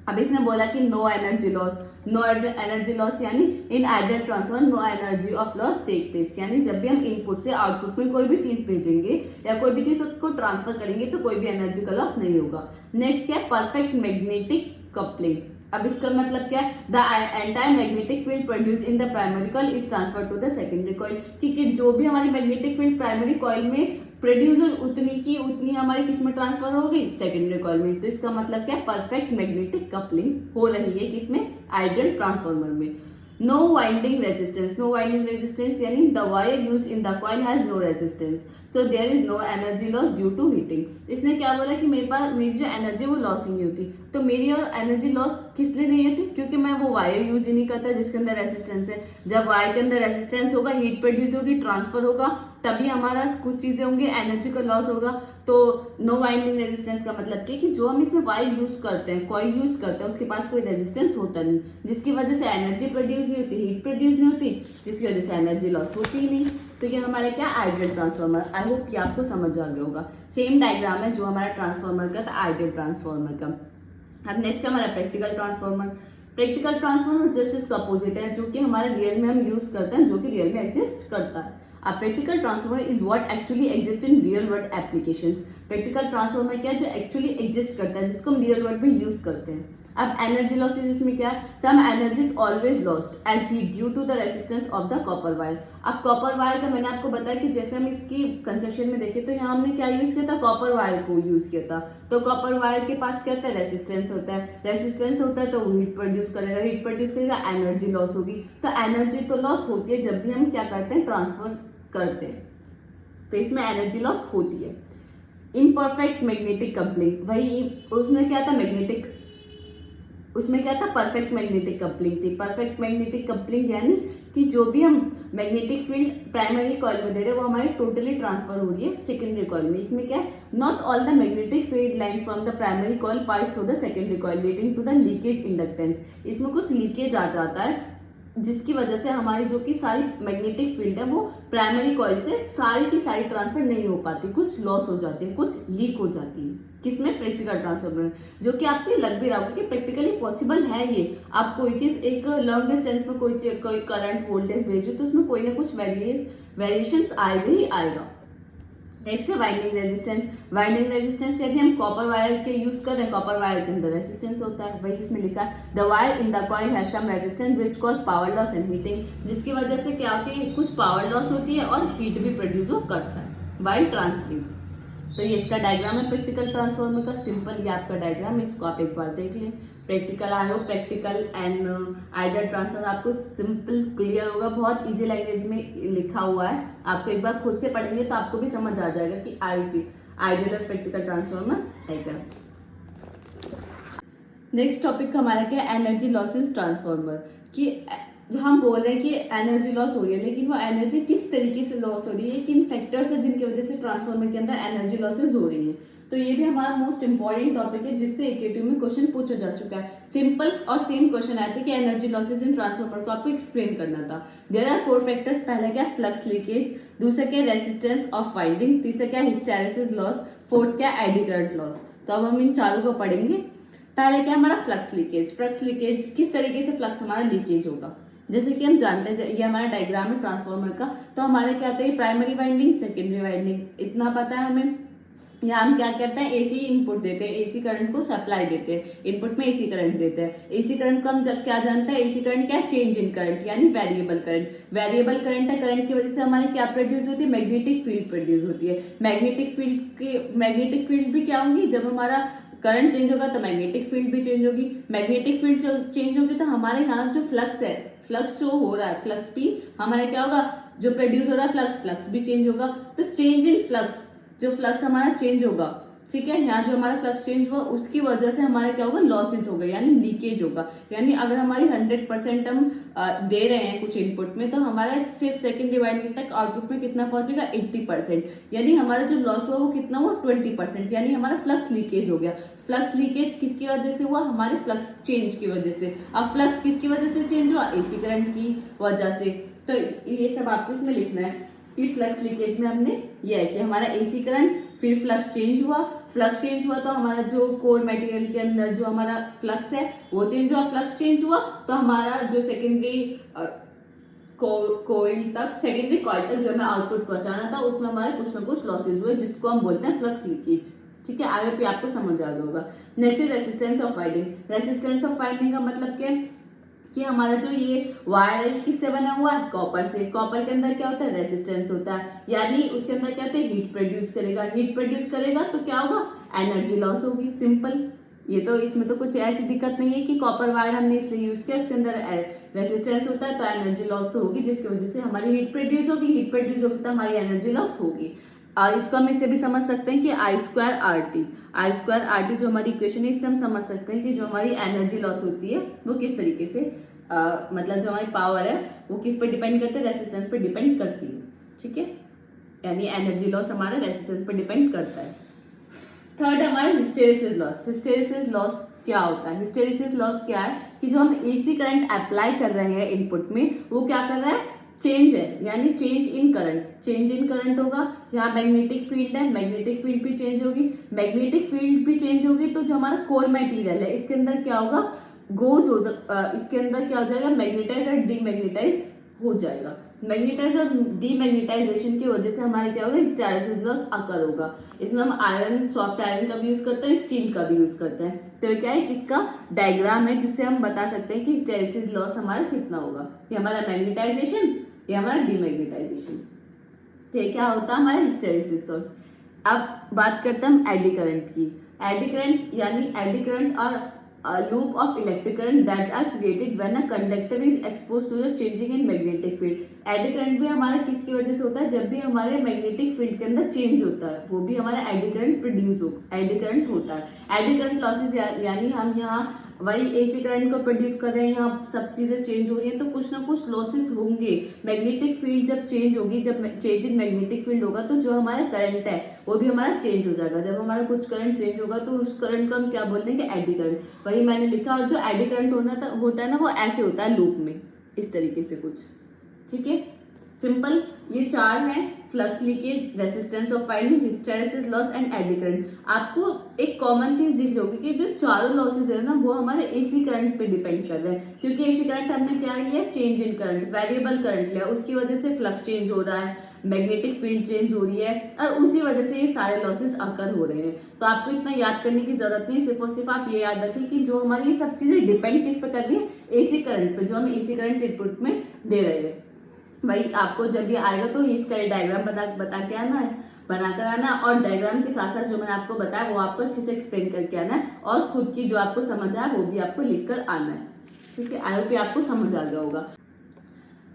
अब इसने बोला कि no energy loss, no energy loss यानी in ideal transformer no energy of loss take place, यानी जब भी हम इनपुट से आउटपुट में कोई भी चीज भेजेंगे या कोई भी चीज उसको ट्रांसफर करेंगे तो कोई भी एनर्जी का लॉस नहीं होगा। नेक्स्ट क्या है, परफेक्ट मैग्नेटिक कपलिंग। अब इसका मतलब क्या है, the entire magnetic field produce in the primary coil is transfer to the secondary coil, क्योंकि जो भी हमारी मैग्नेटिक फील्ड प्राइमरी कॉइल में प्रोड्यूसर उतनी की उतनी हमारी किसमें ट्रांसफर हो गई, सेकेंडरी कॉइल में। तो इसका मतलब क्या है, परफेक्ट मैग्नेटिक कपलिंग हो रही है किसमें, आइडियल ट्रांसफार्मर में। No winding resistance, no winding resistance यानी the wire use in the coil has no resistance, so there is no energy loss due to heating. इसने क्या बोला कि मेरे पास मेरी जो एनर्जी वो लॉस ही नहीं होती, तो मेरी और एनर्जी लॉस किस लिए नहीं होती, क्योंकि मैं वो वायर यूज ही नहीं करता जिसके अंदर रेजिस्टेंस है। जब वायर के अंदर रेजिस्टेंस होगा, हीट प्रोड्यूस होगी, ट्रांसफर होगा, तभी हमारा कुछ चीजें होंगी, एनर्जी का लॉस होगा। तो नो वाइंडिंग रेजिस्टेंस का मतलब क्या, कि जो हम इसमें वायर यूज करते हैं, कॉइल यूज करते हैं, उसके पास कोई रेजिस्टेंस होता नहीं, जिसकी वजह से एनर्जी प्रोड्यूस नहीं होती, हीट प्रोड्यूस नहीं होती, जिसकी वजह से एनर्जी लॉस होती ही नहीं। तो ये हमारा क्या, आइडियल ट्रांसफार्मर। आई होप कि आपको समझ आ गया होगा। सेम डायग्राम है जो हमारा ट्रांसफार्मर का था, आइडियल ट्रांसफार्मर का। अब नेक्स्ट हमारा practical transformer. Practical transformer just इसका अपोजिट है, जो कि हमारे रियल में हम यूज करते हैं, जो कि रियल में एग्जिस्ट करता है। A practical transformer is what actually exists in real world applications. Practical transformer क्या है, जो actually exist करता है, जिसको हम real world में use करते हैं। अब एनर्जी लॉसेज इसमें क्या है, some energy is always lost as heat due to the resistance of the copper wire. अब कॉपर वायर का मैंने आपको बताया कि जैसे हम इसकी कंस्ट्रक्शन में देखें तो यहाँ हमने क्या यूज किया था, कॉपर वायर को यूज किया था। तो कॉपर वायर के पास क्या होता है, रेसिस्टेंस होता है, रेसिस्टेंस होता है तो वो हीट प्रोड्यूस करेगा, हीट प्रोड्यूस करेगा, एनर्जी लॉस होगी। तो एनर्जी तो लॉस होती है जब भी हम क्या करते हैं, ट्रांसफर करते हैं, तो इसमें एनर्जी लॉस होती है। इम्परफेक्ट मैग्नेटिक कपलिंग, वही उसमें क्या था, मैग्नेटिक, उसमें क्या था, परफेक्ट मैग्नेटिक कपलिंग थी। परफेक्ट मैग्नेटिक कपलिंग यानी कि जो भी हम मैग्नेटिक फील्ड प्राइमरी कॉइल में दे रहे हैं वो हमारी टोटली ट्रांसफर हो रही है सेकेंडरी कॉइल में। इसमें क्या है, not all the magnetic field line from the primary coil pass through the secondary coil leading to the leakage inductance. इसमें कुछ लीकेज आ जाता है जिसकी वजह से हमारी जो कि सारी मैग्नेटिक फील्ड है वो प्राइमरी कॉइल से सारी की सारी ट्रांसफर नहीं हो पाती, कुछ लॉस हो जाती है, कुछ लीक हो जाती है। किसमें, प्रैक्टिकल ट्रांसफार्मर, जो कि आपको लग भी रहा होगा कि प्रैक्टिकली पॉसिबल है ये। आप कोई चीज एक लॉन्ग डिस्टेंस में कोई करंट वोल्टेज भेजो तो उसमें कोई ना कुछ वेरिएशंस आएगा ही आएगा। नेक्स्ट है वाइंडिंग रेजिस्टेंस। वाइंडिंग रेजिस्टेंस यदि हम कॉपर वायर के यूज कर रहे हैं, कॉपर वायर के अंदर रेजिस्टेंस होता है, वही इसमें लिखा है the wire in the coil has some resistance which cause power loss and heating, जिसकी वजह से क्या होती है, कुछ पावर लॉस होती है और हीट भी प्रोड्यूस करता है वाइल ट्रांसफरिंग। तो ये इसका डायग्राम है प्रैक्टिकल ट्रांसफार्मर का, सिंपल ये आपका डायग्राम, इसको आप एक बार देख लें। Practical I hope practical and ideal transfer आपको सिंपल क्लियर होगा, बहुत इजी लैंग्वेज में लिखा हुआ है। आपको एक बार खुद से पढ़ेंगे तो आपको भी समझ आ जाएगा कि आइडियल और प्रैक्टिकल ट्रांसफार्मर है क्या। नेक्स्ट टॉपिक हमारा क्या है, एनर्जी लॉसेस ट्रांसफार्मर। कि जो हम बोल रहे हैं कि एनर्जी लॉस हो रही है, लेकिन वो एनर्जी किस तरीके से लॉस हो रही है, किन फैक्टर्स है जिनकी वजह से ट्रांसफार्मर के अंदर एनर्जी लॉसेज हो रही है। तो ये भी हमारा मोस्ट इंपॉर्टेंट टॉपिक है जिससे एकेटीव में क्वेश्चन पूछा जा चुका है। सिंपल और सेम क्वेश्चन आए थे कि एनर्जी लॉसेज इन ट्रांसफार्मर को आपको एक्सप्लेन करना था। There are 4 factors. पहला क्या, फ्लक्स लीकेज, दूसरा क्या है रेसिस्टेंस ऑफ वाइंडिंग, तीसरा क्या है हिस्टैरिसीस लॉस, फोर्थ क्या है एडी करंट लॉस। तो अब हम इन चारों को पढ़ेंगे। पहले क्या हमारा फ्लक्स लीकेज। फ्लक्स लीकेज किस तरीके से फ्लक्स हमारा लीकेज होगा, जैसे कि हम जानते हैं ये हमारा डायग्राम है ट्रांसफार्मर का। तो हमारे क्या होता है प्राइमरी वाइंडिंग सेकेंडरी वाइंडिंग, इतना पता है हमें। यहाँ हम क्या करते हैं एसी इनपुट देते हैं, एसी करंट को सप्लाई देते हैं, इनपुट में एसी करंट देते हैं। एसी करंट को हम जब क्या जानते हैं, एसी करंट क्या है चेंज इन करंट यानी वेरिएबल करंट। वेरिएबल करंट है, करंट की वजह से हमारी क्या प्रोड्यूस होती है मैग्नेटिक फील्ड प्रोड्यूस होती है। मैग्नेटिक फील्ड भी क्या होगी, जब हमारा करंट चेंज होगा तो मैग्नेटिक फील्ड भी चेंज होगी। मैग्नेटिक फील्ड चेंज होगी तो हमारे यहाँ जो फ्लक्स है, फ्लक्स जो हो रहा है, फ्लक्स भी हमारे क्या होगा जो प्रोड्यूस हो रहा है फ्लक्स भी चेंज होगा। तो चेंज इन फ्लक्स, जो फ्लक्स हमारा चेंज होगा, ठीक है, यहाँ जो हमारा फ्लक्स चेंज हुआ उसकी वजह से हमारे क्या होगा लॉसेस होगा यानी लीकेज होगा। यानी अगर हमारी 100% हम दे रहे हैं कुछ इनपुट में, तो हमारा सिर्फ सेकेंडरी वाइंडिंग तक आउटपुट में कितना पहुंचेगा 80%, यानी हमारा जो लॉस हुआ वो कितना हुआ 20%, यानी हमारा फ्लक्स लीकेज हो गया। फ्लक्स लीकेज किसकी वजह से हुआ, हमारे फ्लक्स चेंज की वजह से। अब फ्लक्स किसकी वजह से चेंज हुआ, एसी करंट की वजह से। तो ये सब आपको इसमें लिखना है कि फ्लक्स लीकेज में हमने ये है कि हमारा एसी करंट, फिर फ्लक्स चेंज हुआ। फ्लक्स चेंज हुआ तो हमारा जो कोर मटेरियल के अंदर जो हमारा फ्लक्स है वो चेंज हुआ। फ्लक्स चेंज हुआ तो हमारा जो सेकेंडरी कॉइल तक, सेकेंडरी कॉइल तक जो हमें आउटपुट पहुंचाना था उसमें हमारे कुछ ना कुछ लॉसेज हुए, जिसको हम बोलते हैं फ्लक्स लीकेज। ठीक है, आगे भी आपको समझ आ गया होगा। Next is resistance of winding. Resistance of winding का मतलब क्या है कि हमारा जो ये वायर है किससे बना हुआ है, कॉपर से। कॉपर के अंदर क्या होता है रेसिस्टेंस होता है, यानी उसके अंदर क्या होता है हीट प्रोड्यूस करेगा। हीट प्रोड्यूस करेगा तो क्या होगा एनर्जी लॉस होगी, सिंपल। ये तो इसमें तो कुछ ऐसी दिक्कत नहीं है कि कॉपर वायर हमने इसलिए यूज किया, उसके अंदर रेसिस्टेंस होता है तो एनर्जी लॉस तो होगी, जिसकी वजह से हमारी हीट प्रोड्यूस होगी। हीट प्रोड्यूस होगी तो हमारी एनर्जी लॉस होगी। और इसको हम इससे भी समझ सकते हैं कि I2RT जो हमारी इक्वेशन है, इससे हम समझ सकते हैं कि जो हमारी एनर्जी लॉस होती है वो किस तरीके से मतलब जो हमारी पावर है वो किस पर डिपेंड करती है, रेसिस्टेंस पर डिपेंड करती है। ठीक है, यानी एनर्जी लॉस हमारा रेसिस्टेंस पर डिपेंड करता है। थर्ड हमारा हिस्टेरिसिस लॉस। हिस्टेरिसिस लॉस क्या होता है, हिस्टेरिसिस लॉस क्या है कि जो हम एसी करंट अप्लाई कर रहे हैं इनपुट में वो क्या कर रहा है चेंज है, यानी change in current. Change in current होगा, यहाँ मैग्नेटिक फील्ड है, मैग्नेटिक फील्ड भी चेंज होगी। मैग्नेटिक फील्ड भी चेंज होगी तो जो हमारा कोर मटेरियल है इसके अंदर क्या होगा इसके अंदर क्या हो जाएगा मैग्नेटाइज और डीमैग्नेटाइज हो जाएगा। मैग्नेटाइज और डीमैग्नेटाइजेशन की वजह से हमारे क्या होगा हिस्टेरिसिस लॉस अकर होगा। इसमें हम आयरन, सॉफ्ट आयरन का भी यूज करते हैं, स्टील का भी यूज करते हैं। तो क्या है इसका डायग्राम है जिससे हम बता सकते हैं कि हिस्टेरिसिस लॉस हमारा कितना होगा। ये हमारा मैग्नेटाइजेशन, ये हमारा डीमैग्नेटाइजेशन। तो क्या होता है हमारा हिस्टेरिसिस लॉस। अब बात करते हैं हम एडी करंट की। एडी करंट यानी एडी करंट और loop of electric current that are created when a conductor is exposed to the changing in magnetic field। Eddy current भी हमारा किसकी वजह से होता है, जब भी हमारे मैग्नेटिक फील्ड के अंदर चेंज होता है वो भी हमारा एडी करंट प्रोड्यूस हो, एडी करंट होता है। एडी करंट लॉसेज यानी हम यहाँ वही एसी करंट को प्रोड्यूस कर रहे हैं, यहाँ सब चीजें चेंज हो रही हैं तो कुछ ना कुछ लॉसेस होंगे। मैग्नेटिक फील्ड जब चेंज होगी, जब चेंज इन मैग्नेटिक फील्ड होगा तो जो हमारा करंट है वो भी हमारा चेंज हो जाएगा। जब हमारा कुछ करंट चेंज होगा तो उस करंट को हम क्या बोलते हैं कि एडी करंट, वही मैंने लिखा। और जो एडी करंट होता है ना वो ऐसे होता है लूप में, इस तरीके से कुछ। ठीक है, सिंपल। ये चार हैं flux leakage, resistance of winding, hysteresis loss and eddy current. आपको एक कॉमन चीज दिख रही होगी कि जो चारों लॉसेज है ना वो हमारे एसी करंट पे डिपेंड कर रहे हैं, क्योंकि एसी करंट हमने क्या लिया change in current, variable current लिया, उसकी वजह से फ्लक्स चेंज हो रहा है, मैग्नेटिक फील्ड चेंज हो रही है और उसी वजह से ये सारे लॉसेस अकर हो रहे हैं। तो आपको इतना याद करने की जरूरत नहीं, सिर्फ और सिर्फ आप ये याद रखें कि जो हमारी ये सब चीजें डिपेंड किस पे कर रही है, एसी करंट पे, जो हम एसी करंट इनपुट में दे रहे हैं। भाई आपको जब भी आएगा तो इसका डायग्राम बता के आना है, बनाकर आना, और डायग्राम के साथ साथ जो मैंने आपको बताया वो आपको अच्छे से एक्सप्लेन करके आना है, और खुद की जो आपको समझ आए वो भी आपको लिख कर आना है। ठीक है, आई होप आपको समझ आ गया होगा।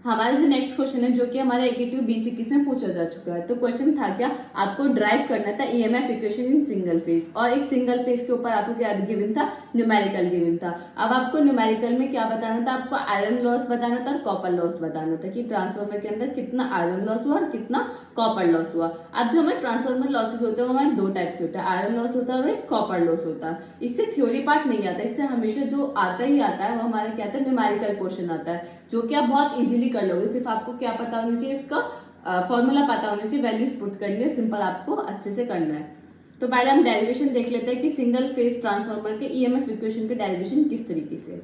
हमारा जो नेक्स्ट क्वेश्चन है जो कि हमारा एकेटिव BC में पूछा जा चुका है। तो क्वेश्चन था क्या, आपको ड्राइव करना था EMF equation in single phase, और एक सिंगल फेज के ऊपर आपको क्या गिवन था, न्यूमेरिकल गिवन था। अब आपको न्यूमेरिकल में क्या बताना था, आपको आयरन लॉस बताना था और कॉपर लॉस बताना था कि ट्रांसफार्मर के अंदर कितना आयरन लॉस हुआ और कितना कॉपर लॉस हुआ। अब जो हमारे ट्रांसफार्मर लॉसेज होते हैं वो हमारे दो टाइप के होते हैं, आयरन लॉस होता है और एक कॉपर लॉस होता है। इससे थ्योरी पार्ट नहीं आता, इससे हमेशा जो आता ही आता है वो हमारे क्या आता है न्यूमेरिकल पोर्शन आता है, जो कि आप बहुत इजीली कर लोगे। सिर्फ आपको क्या पता होना चाहिए, इसका फॉर्मूला पता होना चाहिए, वैल्यूज पुट करनी है, सिंपल आपको अच्छे से करना है। तो पहले हम डेरिवेशन देख लेते हैं कि सिंगल फेज ट्रांसफार्मर के ईएमएफ इक्वेशन के डेरिवेशन किस तरीके से।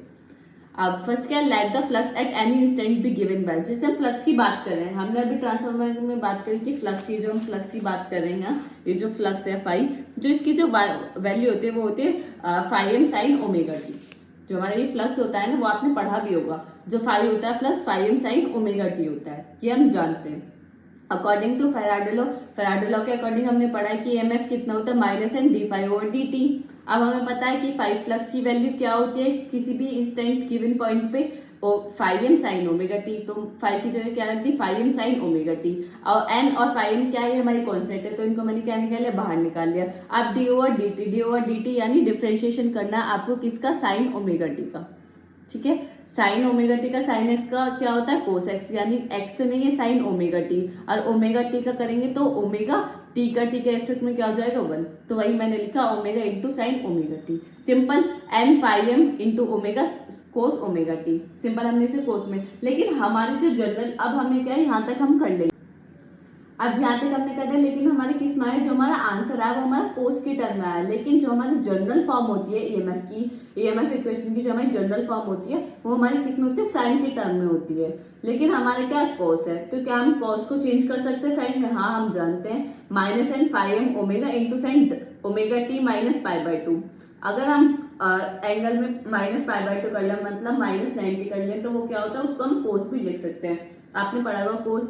अब फर्स्ट क्या, let the flux at any instant be given by, जैसे हम फ्लक्स की बात कर रहे हैं, हमने अभी ट्रांसफार्मर में बात करी कि फ्लक्स की, जो हम फ्लक्स की बात कर रहे हैं, ये जो फ्लक्स है फाई, जो इसकी जो वैल्यू होती है वो होती है phi M sine omega T. जो हमारा ये फ्लक्स होता है ना, वो आपने पढ़ा भी होगा, जो फाई होता है flux phi M sine omega T होता है, ये हम जानते हैं। अकॉर्डिंग टू फैराडे लॉ के अकॉर्डिंग हमने पढ़ा है कि ईएमएफ कितना होता है, minus N D phi over D T. अब हमें पता है कि फाइव फ्लक्स की वैल्यू क्या होती है किसी भी इंस्टेंट गिवन पॉइंट पे, five M sine omega T, तो फाइव की जगह क्या रख दी, five M sine omega T, और एन और फाइव एम क्या है, हमारी कॉन्सेंट है, तो इनको मैंने क्या निकाल लिया, बाहर निकाल लिया। अब डी ओवर डी टी यानी डिफ्रेंशिएशन करना है आपको किसका, साइन ओमेगा टी का, ठीक है। साइन ओमेगा टी का साइन एक्स का क्या होता है, कोस एक्स, यानी एक्स तो नहीं है, साइन ओमेगा टी, और ओमेगा टी का करेंगे तो ओमेगा टी का रेस्पेक्ट में क्या हो जाएगा, 1, तो वही मैंने लिखा omega into sine omega T, simple, N phi M into omega cos omega T, simple हमने इसे कोस में, लेकिन हमारे जो जनरल, अब हमें क्या है, यहाँ तक हम कर लेंगे, अब यहाँ तक हमने कर लिया, लेकिन हमारे किस में आया, जो हमारा आंसर आया वो हमारा कोस के टर्म में आया, लेकिन जो हमारी जनरल फॉर्म होती है ईएमएफ की, ईएमएफ इक्वेशन की जो हमारी जनरल फॉर्म होती है वो हमारी किस में होती है, साइन के टर्म में होती है, लेकिन हमारे क्या कोस है, तो क्या हम कोस को चेंज कर सकते हैं साइन में, हाँ हम जानते हैं, minus N phi M omega into sine omega T minus pi by 2। अगर हम एंगल में माइनस पाई बाय 2 कर लें, मतलब माइनस 90 कर लें, तो वो क्या होता है, उसको हम कोस भी लिख सकते हैं। आपने पढ़ा हुआ कोस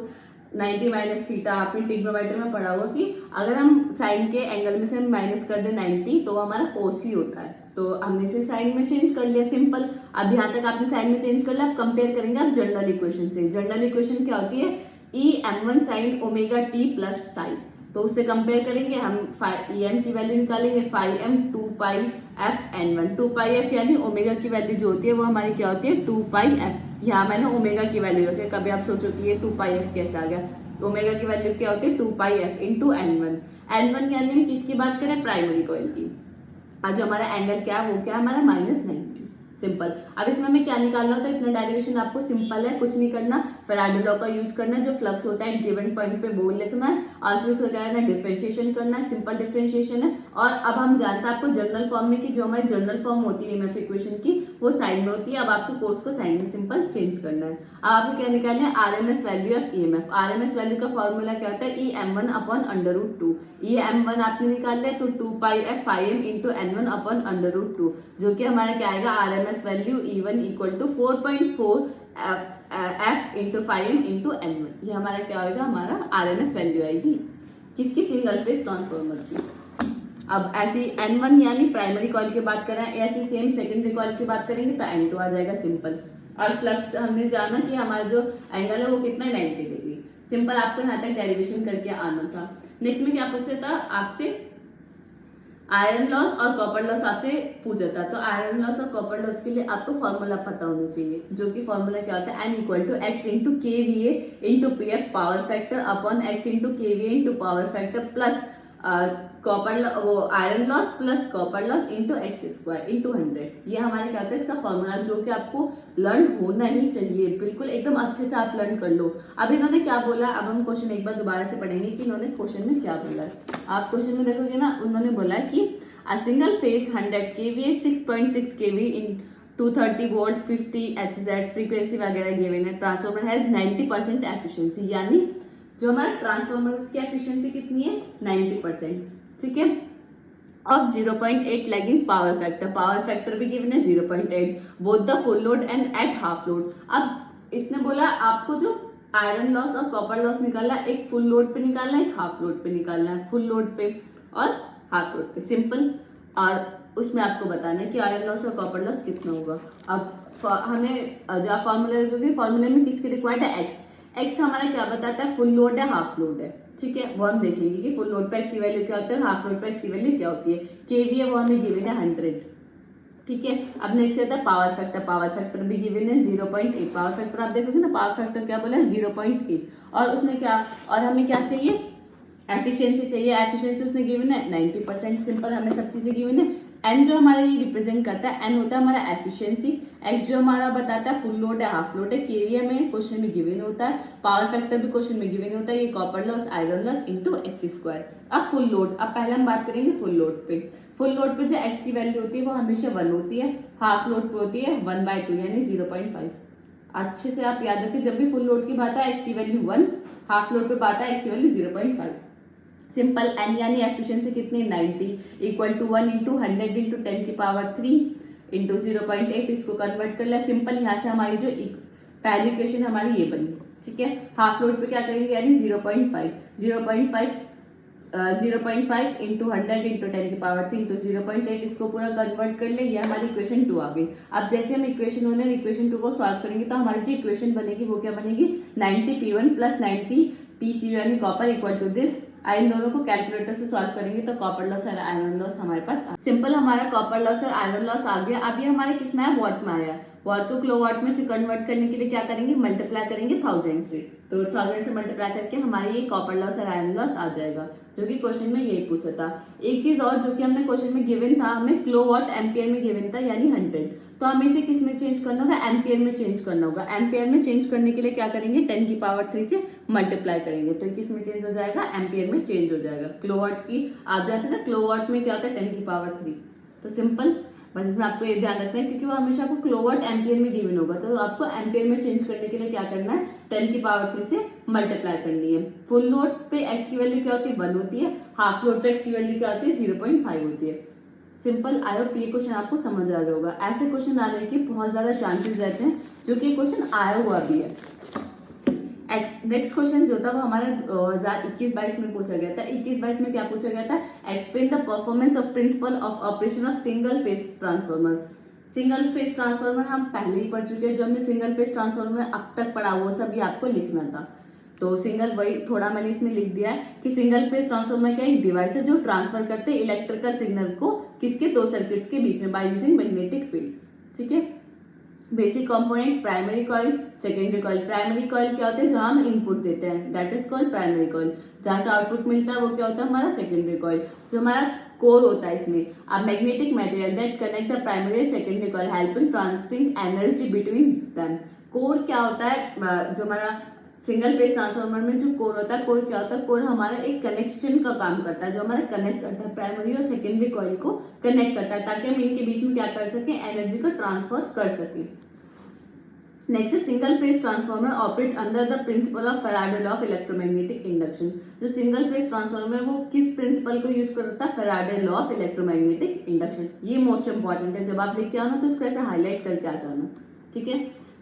90 माइनस थीटा, आपने ट्रिग्नोमेट्री में पढ़ा होगा कि अगर हम साइन के एंगल में से हम माइनस कर दें 90 तो हमारा कोस ही होता है, तो हमने इसे साइन में चेंज कर लिया, सिंपल। अब यहाँ तक आपने साइन में चेंज कर लिया, अब कंपेयर करेंगे आप जनरल इक्वेशन से। जनरल इक्वेशन क्या होती है, E M one sine omega T plus sine, तो उससे कंपेयर करेंगे हम, ई एम की वैल्यू निकालेंगे, phi M two pi F N one, two pi F यानी ओमेगा की वैल्यू जो होती है वो हमारी क्या होती है, टू पाई एफ, यहाँ मैंने ओमेगा की वैल्यू रखी है, कभी आप सोचो कि ये 2 पाई एफ कैसे आ गया, ओमेगा की वैल्यू क्या होती है 2 pi F into N one. N one यानी हम किसकी बात करें, प्राइमरी कॉइल की, और जो हमारा एंगल क्या है वो क्या है हमारा -90, सिंपल। अब इसमें हमें क्या निकालना होता है, इतना डेरिवेशन आपको सिंपल है, कुछ नहीं करना, फैराडे लॉ का यूज करना है, जो फ्लक्स होता है गिवन पॉइंट पे वो लिखना है, और फिर उसको क्या करना है, डिफरेंशिएशन करना है, सिंपल डिफरेंशिएशन है। और अब हम जानते हैं आपको जनरल फॉर्म में कि जो हमारी जनरल फॉर्म होती है ईएमएफ इक्वेशन की वो साइन में होती है, अब आपको कोस को साइन में सिंपल चेंज करना है। अब आपको क्या निकालना है, RMS value of EMF. RMS value का फॉर्मूला क्या होता है, E M one upon under root two, ये m1 आपने निकाल लिया, तो 2 pi F five M into N one upon under root two, जो कि हमारा क्या आएगा, R M S value E1 equal to 4.4 F into five M into N one, ये हमारा क्या होगा, हमारा आर एम एस वैल्यू आएगी किसकी, सिंगल फेज ट्रांसफार्मर की। अब ऐसी N1 यानी प्राइमरी कॉइल की बात कर रहे हैं, ऐसी सेम सेकेंडरी कॉइल की बात करेंगे तो N2 आ जाएगा, सिंपल। और फ्लक्स हमने जाना कि हमारा जो एंगल है वो कितना है, 90 डिग्री, सिंपल। आपको यहाँ तक डेरिवेशन करके आना था। नेक्स्ट में क्या पूछा था आपसे, आयरन लॉस और कॉपर लॉस आपसे पूछा था, तो आयरन लॉस और कॉपर लॉस के लिए आपको फॉर्मूला पता होना चाहिए, जो कि फॉर्मूला क्या होता है, N equal to X into K V into P F power factor upon X into K V into power factor plus copper वो iron loss plus copper loss into X square into 100, ये हमारे क्या होता है इसका formula, जो कि आपको लर्न होना ही चाहिए, बिल्कुल एकदम अच्छे से आप लर्न कर लो। अब इन्होंने क्या बोला, अब हम क्वेश्चन एक बार दोबारा से पढ़ेंगे कि इन्होंने क्वेश्चन में क्या बोला है। आप क्वेश्चन में देखोगे ना, उन्होंने बोला कि a single phase 100 kVA 6.6 kV in 230 volt 50 Hz frequency वगैरह गिवन है, ट्रांसफार्मर हैज 90% एफिशिएंसी, यानी जो हमारा ट्रांसफार्मर उसकी एफिशिएंसी कितनी है 90%, ठीक है। ऑफ 0.8 लैगिंग पावर फैक्टर भी गिवन है 0.8, both the full load and at half load. अब इसने बोला आपको जो आयरन लॉस और कॉपर लॉस निकालना है, एक फुल लोड पे निकालना है, एक हाफ लोड पे निकालना है, फुल लोड पे और हाफ लोड पे, सिंपल। और उसमें आपको बताना है कि आयरन लॉस और कॉपर लॉस कितना होगा। अब हमें जो फॉर्मूले में किसकी रिक्वायर्ड है, एक्स हमारा क्या बताता है, फुल लोड है हाफ लोड है, ठीक है। वो हम देखेंगे कि फुल लोड पे एक्स की वैल्यू क्या होती है, हाफ लोड पे एक्स की वैल्यू क्या होती है। केवी है वो हमें गिवन है 100, ठीक है। अब नेक्स्ट आता है पावर फैक्टर भी गिवन है 0.8, पावर फैक्टर आप देखोगे ना, पावर फैक्टर क्या बोला है 0.8, और उसने क्या, और हमें क्या चाहिए, एफिशिएंसी चाहिए, एफिशिएंसी उसने गिवन है 90%, सिंपल, हमें सब चीजें गिवन है। एन जो हमारा ये रिप्रेजेंट करता है, एन होता है हमारा एफिशिएंसी, एक्स जो हमारा बताता है फुल लोड है हाफ लोड है, केवी हमें क्वेश्चन में गिवन होता है, पावर फैक्टर भी क्वेश्चन में गिवन होता है, ये copper loss iron loss into x square. अब फुल लोड, अब पहले हम बात करेंगे फुल लोड पे। फुल लोड पे जो एक्स की वैल्यू होती है वो हमेशा 1 होती है, हाफ लोड पे होती है 1/2 यानी 0.5। अच्छे से आप याद रखें, जब भी फुल लोड की बात है एक्स की वैल्यू 1, हाफ लोड पे बात है एक्स की वैल्यू 0.5। सिंपल, एन यानी एफिशिएंसी कितनी 90 इक्वल टू 1 इंटू 100 इंटू 10 की पावर 3 इंटू 0.8, इसको कन्वर्ट कर लिया। सिंपल, यहाँ से हमारी जो पहली इक्वेशन हमारी ये बनी, ठीक है। हाफ लोड पे क्या करेंगे यानी 0.5 इंटू 100 इंटू 10 की पावर 3 इंटू 0.8, इसको पूरा कन्वर्ट कर ले, ये हमारी इक्वेशन 2 आ गई। अब जैसे हम इक्वेशन 1 और इक्वेशन 2 को सॉल्व करेंगे तो हमारी जो इक्वेशन बनेगी वो क्या बनेगी, 90 P1 प्लस 90 P0 यानी कॉपर इक्वल टू दिस। इन दोनों को कैलकुलेटर से सॉल्व करेंगे तो कॉपर लॉस और आयरन लॉस हमारे पास सिंपल, हमारा कॉपर लॉस और आयरन लॉस आ गया। अभी हमारे किस में है, वॉट में आया। वॉट को किलोवाट में कन्वर्ट करने के लिए क्या करेंगे, मल्टीप्लाई करेंगे 1000 से, तो 1000 से मल्टीप्लाई करके हमारे ये कॉपर लॉस और आयरन लॉस आ जाएगा, जो कि क्वेश्चन में यही पूछा था। एक चीज और जो कि हमने क्वेश्चन में गिवन था, हमें किलोवाट एम्पियर में गिवन था यानी 100, तो हमें इसे किस में चेंज करना होगा, एम्पियर में चेंज करना होगा। एम्पियर में चेंज करने के लिए क्या करेंगे, 10 की पावर 3 से मल्टीप्लाई करेंगे, तो किस में चेंज हो जाएगा, एम्पियर में चेंज हो जाएगा। किलोवाट की आप जाते हैं ना, किलोवाट में क्या होता है 10 की पावर 3, तो सिंपल बस इसमें आपको ये ध्यान रखना है क्योंकि वो हमेशा आपको किलोवाट एम्पियर में गिवन होगा, तो आपको एम्पियर में चेंज करने के लिए क्या करना है, 10 की पावर 3 से मल्टीप्लाई करनी है। फुल लोड पे एक्स की वैल्यू क्या होती है, 1 होती है, हाफ लोड पे एक्स की वैल्यू क्या होती है, 0.5 होती है। सिंपल, आई होप ये क्वेश्चन आपको समझ आ गया होगा। ऐसे क्वेश्चन आने के बहुत ज्यादा चांसेस रहते हैं, जो कि क्वेश्चन आया हुआ भी है। नेक्स्ट क्वेश्चन जो था वो हमारा 2021-22 में पूछा गया था। 21-22 में क्या पूछा गया था, explain the performance of principle of operation of single phase transformer. Single phase transformer हम पहले ही पढ़ चुके हैं, जो हमने सिंगल फेज ट्रांसफार्मर अब तक पढ़ा वो सब भी आपको लिखना था, तो सिंगल वही थोड़ा मैंने इसमें लिख दिया है कि सिंगल फेज ट्रांसफार्मर क्या एक डिवाइस है जो ट्रांसफर करते हैं इलेक्ट्रिकल सिग्नल को किसके, दो सर्किट्स के बीच में बाय यूजिंग मैग्नेटिक फील्ड, ठीक है। Basic component primary coil, secondary coil. Primary coil क्या होता है, जहां हम इनपुट देते हैं, that is called primary coil. जहां से आउटपुट मिलता है वो क्या होता है, हमारा सेकेंडरी कॉइल। जो हमारा कोर होता है इसमें, अब magnetic material that connect the primary and secondary coil helping transferring energy between them. Core क्या होता है, जो हमारा सिंगल फेज ट्रांसफार्मर में जो कोर होता है, कोर क्या होता है, कोर हमारा एक कनेक्शन का काम करता है, जो हमारा कनेक्ट करता है प्राइमरी और सेकेंडरी कॉइल को कनेक्ट करता है, ताकि हम इनके बीच में क्या कर सके, एनर्जी को ट्रांसफर कर सके। नेक्स्ट है single phase transformer operate under the principle of Faraday law of electromagnetic induction. जो सिंगल फेज ट्रांसफार्मर है वो किस प्रिंसिपल को यूज करता है, Faraday law of electromagnetic induction. ये मोस्ट इंपॉर्टेंट है, जब आप लिख के आओ ना तो इसको ऐसे हाईलाइट करके आ जाना, ठीक है।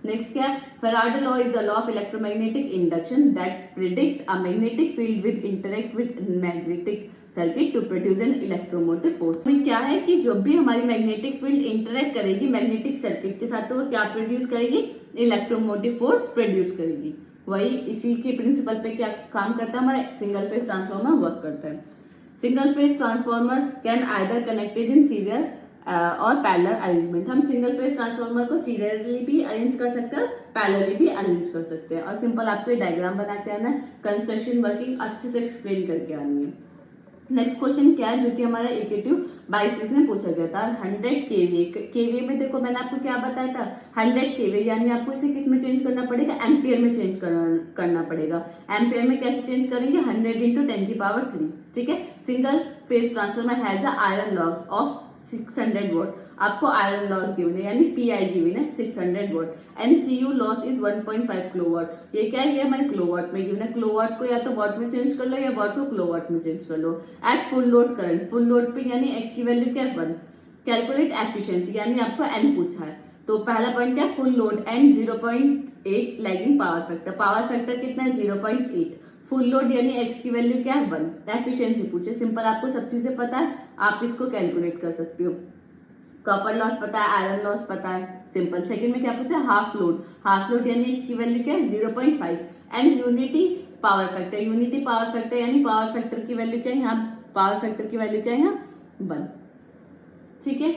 नेक्स्ट क्या है, Faraday law is the law of electromagnetic induction that predict a magnetic field with interact with magnetic circuit to produce an electromotive force. में क्या है कि जब भी हमारी मैग्नेटिक फील्ड इंटरेक्ट करेगी मैग्नेटिक सर्किट के साथ, तो वो क्या प्रोड्यूस करेगी, इलेक्ट्रोमोटिव फोर्स प्रोड्यूस करेगी। वही इसी के प्रिंसिपल पे क्या काम करता है, हमारा सिंगल फेज ट्रांसफार्मर वर्क करता है। Single phase transformer can either connected in serial और पैरेलल अरेंजमेंट। हम सिंगल फेज ट्रांसफार्मर को सीरियली भी अरेंज कर सकते हैं, पैरेलली भी अरेंज कर सकते हैं। और सिंपल आपको डायग्राम बना के आना है, कंस्ट्रक्शन वर्किंग अच्छे से एक्सप्लेन करके आनी है। नेक्स्ट क्वेश्चन क्या है, जो कि हमारा 21-22 में पूछा गया था, 100 केवीए में देखो मैंने आपको क्या बताया था, 100 केवीए यानी आपको इसे किस में चेंज करना पड़ेगा, एम्पियर में चेंज करना पड़ेगा। एम्पियर में कैसे चेंज करेंगे, 100 इंटू 10 की पावर 3, ठीक है। Single phase transformer has a iron loss of 600 watt. आपको आयरन लॉस गिवन है यानी पीआई गिवन है 600 watt, and CU loss is 1.5 kilowatt. ये क्या है, ये हमारे किलोवाट में गिवन है। किलोवाट को या तो वॉट में चेंज कर लो या वॉट को किलोवाट में चेंज कर लो। At full load current, full load पे यानी एक्स की वैल्यू क्या है 1। कैलकुलेट एफिशिएंसी यानी आपको एन पूछा है, तो पहला पॉइंट क्या है, full load and 0.8 lagging power factor. Power factor कितना है 0.8। फुल लोड यानी एक्स की वैल्यू क्या है 1। एफिशिएंसी पूछे, सिंपल आपको सब चीजें पता है, आप इसको कैलकुलेट कर सकते हो। कॉपर लॉस पता है, आयरन लॉस पता है, सिंपल। सेकंड में क्या पूछा, हाफ लोड। हाफ लोड यानी एक्स की वैल्यू क्या है 0.5 and unity power factor. Unity power factor यानी पावर फैक्टर की वैल्यू क्या है, यहाँ पावर फैक्टर की वैल्यू क्या है यहाँ 1, ठीक है।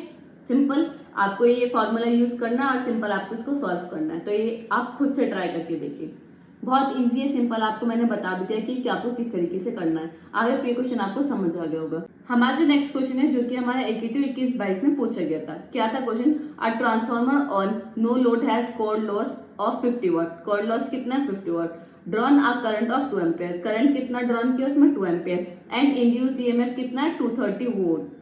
सिंपल आपको ये फॉर्मूला यूज करना और सिंपल आपको इसको सॉल्व करना है, तो ये आप खुद से ट्राई करके देखिए। बहुत इजी है, सिंपल, आपको मैंने बता भी दिया कि आपको किस तरीके से करना है। आई होप ये क्वेश्चन आपको समझ आ गया होगा। हमारा जो नेक्स्ट क्वेश्चन है, जो कि हमारा 81-21-22 में पूछा गया था, क्या था question? A transformer on no load has core loss of 50 watt. Core loss कितना है? 50 watt. Drawn a current of 2 ampere. Current कितना ड्रॉन किया उसमें? 2 एम्पियर। एंड इंड्यूस्ड ईएमएफ कितना है? 230 volt.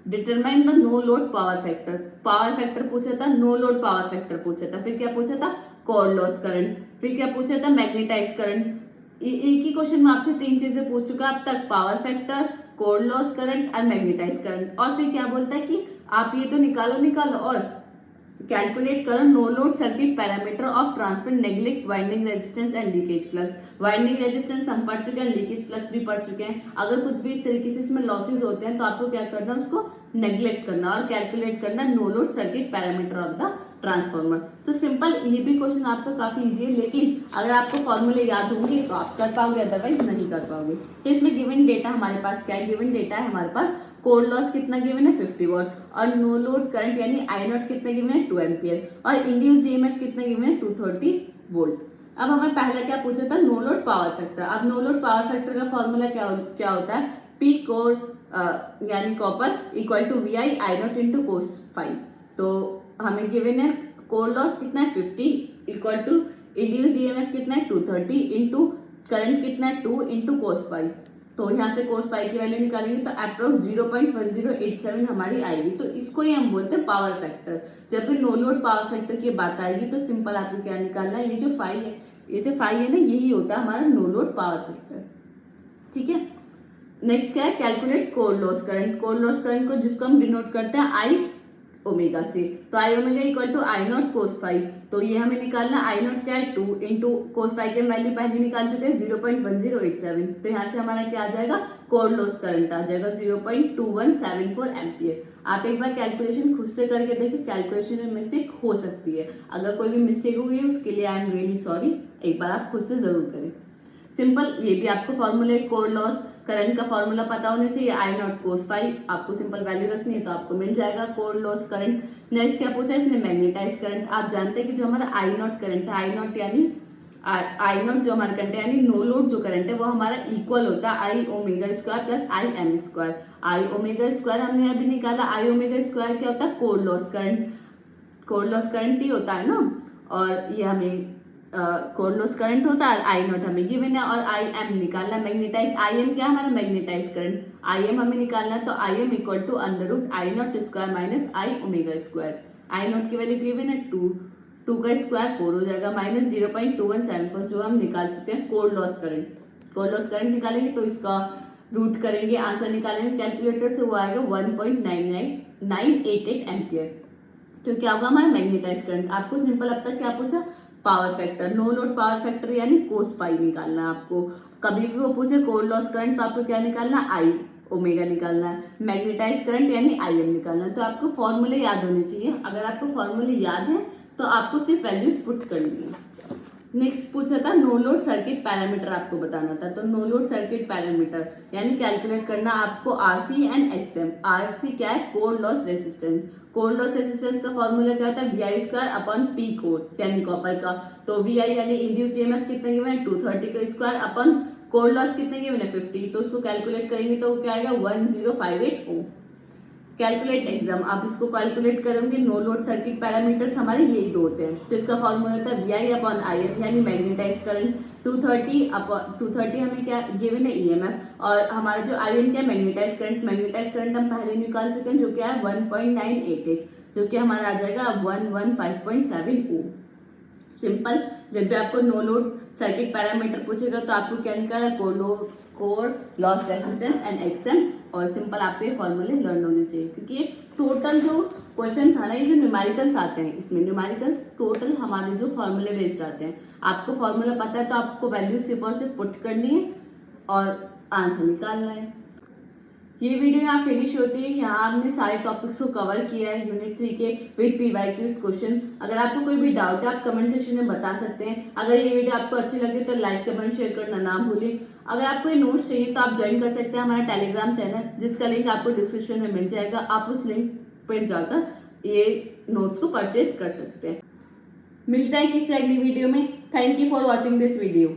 Determine the no load power factor. Power factor पूछा था, no load power factor पूछा था, फिर क्या पूछा था? कोर लॉस करंट, फिर क्या पूछा था? Magnetize current. एक ही क्वेश्चन में आपसे 3 चीजें पूछ चुका अब तक, power factor, core loss current और मैग्नेटाइज करंट। और फिर क्या बोलता है कि आप ये तो निकालो और कैलकुलेट करो no load circuit parameter of transfer neglect winding resistance and leakage flux. Winding resistance हम पढ़ चुके हैं, लीकेज फ्लक्स भी पढ़ चुके हैं। अगर कुछ भी इस तरीके से इसमें लॉसेज होते हैं तो आपको क्या करना है? उसको नेग्लेक्ट करना और कैलकुलेट करना no load circuit parameter of the transformer. तो सिंपल, ये भी क्वेश्चन आपका काफी इजी है, लेकिन अगर आपको फॉर्मूले याद होंगे तो आप कर पाओगे, अदरवाइज नहीं कर पाओगे। तो इसमें गिवन डेटा हमारे पास क्या है? गिवन डेटा है हमारे पास कोर लॉस कितना गिवन है? 50 वाट। और नो लोड करंट यानी आई नॉट कितना गिवन है? 2 एम्पियर। और इंड्यूस्ड ईएमएफ कितना गिवन है? 230 वोल्ट। अब हमें पहला क्या पूछा था? No load power factor. अब नो लोड पावर फैक्टर का फॉर्मूला क्या होता है? पी कोर यानी copper equal to V I not into cos five. तो हमें गिवन है कोर लॉस कितना है? 50 इक्वल टू इंड्यूस्ड ईएमएफ कितना है? 230 इंटू करंट कितना है? 2 इंटू कोस फाइव। तो यहाँ से कोस फाइव की वैल्यू निकालेंगे तो अप्रोक्स 0.1087 हमारी आएगी। तो इसको ही हम बोलते हैं पावर फैक्टर। जब भी नो लोड पावर फैक्टर की बात आएगी तो सिंपल आपको क्या निकालना है? ये जो फाइव है ना, यही होता है हमारा नो लोड पावर फैक्टर। ठीक है, नेक्स्ट क्या है? Calculate core loss current. Core loss current को जिसको हम डिनोट करते हैं आई ओमेगा से, तो I omega equal to I naught cos five. तो ये हमें निकालना, आई नॉट क्या है? 2 इंटू कोस फाइव की वैल्यू पहले निकाल चुके हैं 0.1087। तो यहाँ से हमारा क्या आ जाएगा? कोर लॉस करंट आ जाएगा 0.2174 एम्पियर। आप एक बार कैलकुलेशन खुद से करके देखिए, कैलकुलेशन में मिस्टेक हो सकती है। अगर कोई भी मिस्टेक हुई है उसके लिए आई एम रियली सॉरी, एक बार आप खुद से जरूर करें। सिंपल, ये भी आपको फॉर्मूले कोर लॉस करंट का फॉर्मूला पता होना चाहिए, आई नॉट कोस फाइव। आपको सिंपल वैल्यू रखनी है तो आपको मिल जाएगा कोर लॉस करंट। नेक्स्ट क्या पूछा इसने? Magnetize current. आप जानते हैं कि जो हमारा आई नॉट करंट है, आई नॉट यानी आई नॉट जो हमारा करंट है यानी नो लोड जो करंट है वो हमारा इक्वल होता है I omega square plus I M square. I omega square हमने अभी निकाला, आई ओमेगा स्क्वायर क्या होता है? Core loss current. Core loss current ही होता है ना, और ये हमें कोर लॉस करंट होता है, आई नॉट हमें गिवन है और आई एम निकालना। मैग्नेटाइज आई एम क्या हमारा? Magnetise current. आई एम हमें निकालना है तो I M equal to under root I not square minus I omega square. I not की वैल्यू गिवन है 2 का स्क्वायर 4 हो जाएगा माइनस 0.2174 जो हम निकाल चुके हैं core loss current. Core loss current निकालेंगे तो इसका रूट करेंगे, आंसर निकालेंगे कैलकुलेटर से, वो आएगा 1.988 एम्पियर। तो क्या होगा हमारा? Magnetise current. आपको सिंपल अब तक क्या पूछा? Power factor, no load power factor यानी कोस फाइव निकालना है आपको। कभी भी वो पूछे कोर लॉस करंट तो आपको क्या निकालना? आई ओमेगा निकालना है। मैग्नेटाइज करंट यानी आई एम निकालना है। तो आपको फॉर्मूले याद होने चाहिए। अगर आपको फॉर्मूले याद है तो आपको सिर्फ वैल्यूज पुट करनी है। नेक्स्ट पूछा था नो लोड सर्किट पैरामीटर आपको बताना था। तो नो लोड सर्किट पैरामीटर यानी कैलकुलेट करना आपको आरसी एंड एक्सएम। आरसी क्या है? Core loss resistance. Core loss resistance का फॉर्मूला क्या होता है? V I square upon P core यानी कॉपर का। तो वी आई यानी इंड्यूस्ड ईएमएफ कितना गिवन है? 230 का स्क्वायर अपॉन कोर लॉस कितना गिवन है? 50। तो उसको कैलकुलेट करेंगे तो क्या आएगा? 1058 ओम। कैलकुलेट एग्जाम, आप इसको कैलकुलेट करेंगे। नो लोड सर्किट पैरामीटर्स हमारे यही दो होते हैं। तो इसका फॉर्मूला होता है V I upon I M यानी मैग्नेटाइज करंट। 230 हमें क्या गिवन है? ईएमएफ। और हमारा जो आई एम क्या है? Magnetise current. मैग्नेटाइज करंट हम पहले निकाल चुके हैं जो क्या है? 1.988 जो कि हमारा आ जाएगा 115.7 ओम। सिंपल, जब भी आपको नो लोड सर्किट पैरामीटर पूछेगा तो आपको क्या निकालना? Core loss resistance and XM. और सिंपल आपको ये फॉर्मूले लर्न होने चाहिए क्योंकि ये टोटल जो क्वेश्चन था ना, ये जो न्यूमेरिकल्स आते हैं इसमें न्यूमेरिकल्स टोटल हमारे जो फॉर्मूले बेस्ड आते हैं। आपको फॉर्मूला पता है तो आपको वैल्यू सिर्फ और सिर्फ पुट करनी है और आंसर निकालना है। ये वीडियो यहाँ फिनिश होती है। यहाँ आपने सारे टॉपिक्स को कवर किया है यूनिट 3 के विद PYQs क्वेश्चन। अगर आपको कोई भी डाउट है आप कमेंट सेक्शन में बता सकते हैं। अगर ये वीडियो आपको अच्छी लगे तो लाइक कमेंट शेयर करना ना भूलें। अगर आपको ये नोट्स चाहिए तो आप ज्वाइन कर सकते हैं हमारा टेलीग्राम चैनल, जिसका लिंक आपको डिस्क्रिप्शन में मिल जाएगा। आप उस लिंक पर जाकर ये नोट्स को परचेज कर सकते हैं। मिलता है किसी अगली वीडियो में। Thank you for watching this video.